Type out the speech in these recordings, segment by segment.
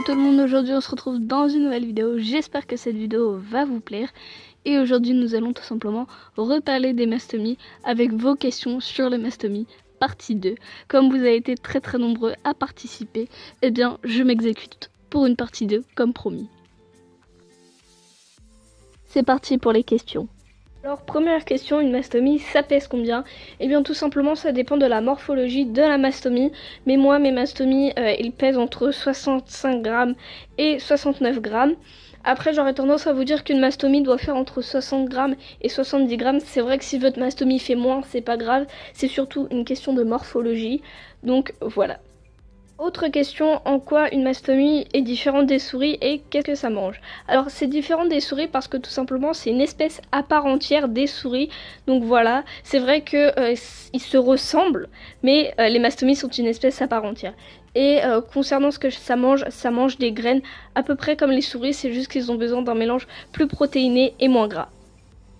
tout le monde, aujourd'hui on se retrouve dans une nouvelle vidéo, j'espère que cette vidéo va vous plaire. Et aujourd'hui nous allons tout simplement reparler des mastomies avec vos questions sur les mastomies, partie 2. Comme vous avez été très nombreux à participer, eh bien je m'exécute pour une partie 2 comme promis. C'est parti pour les questions. Alors première question, une mastomie ça pèse combien? Eh bien tout simplement ça dépend de la morphologie de la mastomie, mais moi mes mastomies ils pèsent entre 65 grammes et 69 grammes. Après j'aurais tendance à vous dire qu'une mastomie doit faire entre 60 grammes et 70 grammes. C'est vrai que si votre mastomie fait moins c'est pas grave, c'est surtout une question de morphologie, donc voilà. Autre question, en quoi une mastomie est différente des souris et qu'est-ce que ça mange? Alors c'est différent des souris parce que tout simplement c'est une espèce à part entière des souris. Donc voilà, c'est vrai que ils se ressemblent, mais les mastomies sont une espèce à part entière. Et concernant ce que ça mange des graines à peu près comme les souris, c'est juste qu'ils ont besoin d'un mélange plus protéiné et moins gras.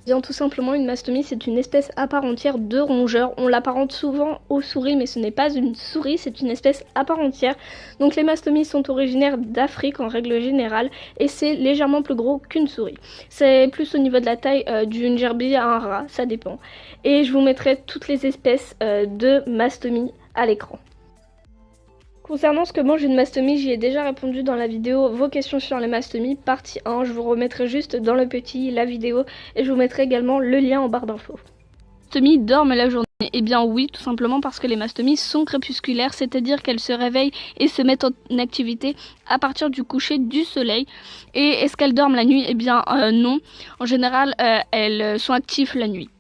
Bien, tout simplement, une mastomie, c'est une espèce à part entière de rongeurs. On l'apparente souvent aux souris, mais ce n'est pas une souris, c'est une espèce à part entière. Donc les mastomies sont originaires d'Afrique en règle générale, et c'est légèrement plus gros qu'une souris. C'est plus au niveau de la taille d'une gerbille à un rat, ça dépend. Et je vous mettrai toutes les espèces de mastomies à l'écran. Concernant ce que mange une mastomie, j'y ai déjà répondu dans la vidéo vos questions sur les mastomies, partie 1, je vous remettrai juste dans le petit la vidéo et je vous mettrai également le lien en barre d'infos. Les mastomies dorment la journée? Eh bien oui, tout simplement parce que les mastomies sont crépusculaires, c'est-à-dire qu'elles se réveillent et se mettent en activité à partir du coucher du soleil. Et est-ce qu'elles dorment la nuit? Eh bien non, en général elles sont actives la nuit.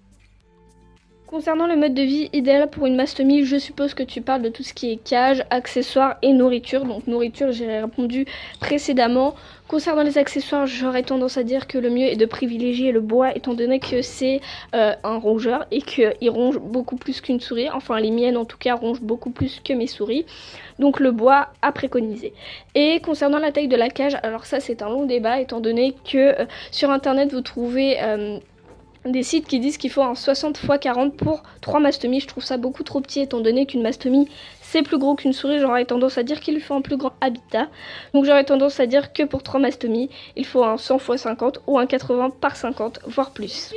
Concernant le mode de vie idéal pour une mastomie, je suppose que tu parles de tout ce qui est cage, accessoires et nourriture. Donc nourriture, j'ai répondu précédemment. Concernant les accessoires, j'aurais tendance à dire que le mieux est de privilégier le bois étant donné que c'est un rongeur et qu'il ronge beaucoup plus qu'une souris. Enfin les miennes en tout cas rongent beaucoup plus que mes souris. Donc le bois à préconiser. Et concernant la taille de la cage, alors ça c'est un long débat étant donné que sur internet vous trouvez des sites qui disent qu'il faut un 60 x 40 pour 3 mastomies. Je trouve ça beaucoup trop petit étant donné qu'une mastomie c'est plus gros qu'une souris. J'aurais tendance à dire qu'il faut un plus grand habitat. Donc j'aurais tendance à dire que pour 3 mastomies il faut un 100 x 50 ou un 80 par 50 voire plus.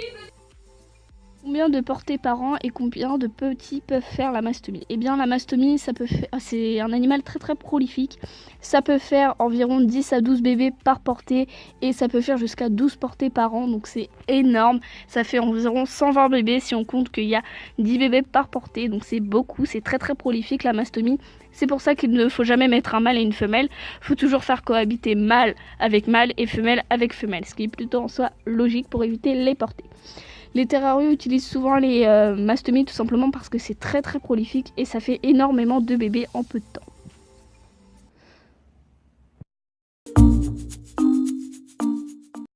Combien de portées par an et combien de petits peuvent faire la mastomie? Eh bien la mastomie c'est un animal très prolifique. Ça peut faire environ 10 à 12 bébés par portée et ça peut faire jusqu'à 12 portées par an. Donc c'est énorme. Ça fait environ 120 bébés si on compte qu'il y a 10 bébés par portée. Donc c'est beaucoup, c'est très prolifique la mastomie. C'est pour ça qu'il ne faut jamais mettre un mâle et une femelle. Il faut toujours faire cohabiter mâle avec mâle et femelle avec femelle. Ce qui est plutôt en soi logique pour éviter les portées. Les terrarios utilisent souvent les mastomies tout simplement parce que c'est très prolifique et ça fait énormément de bébés en peu de temps.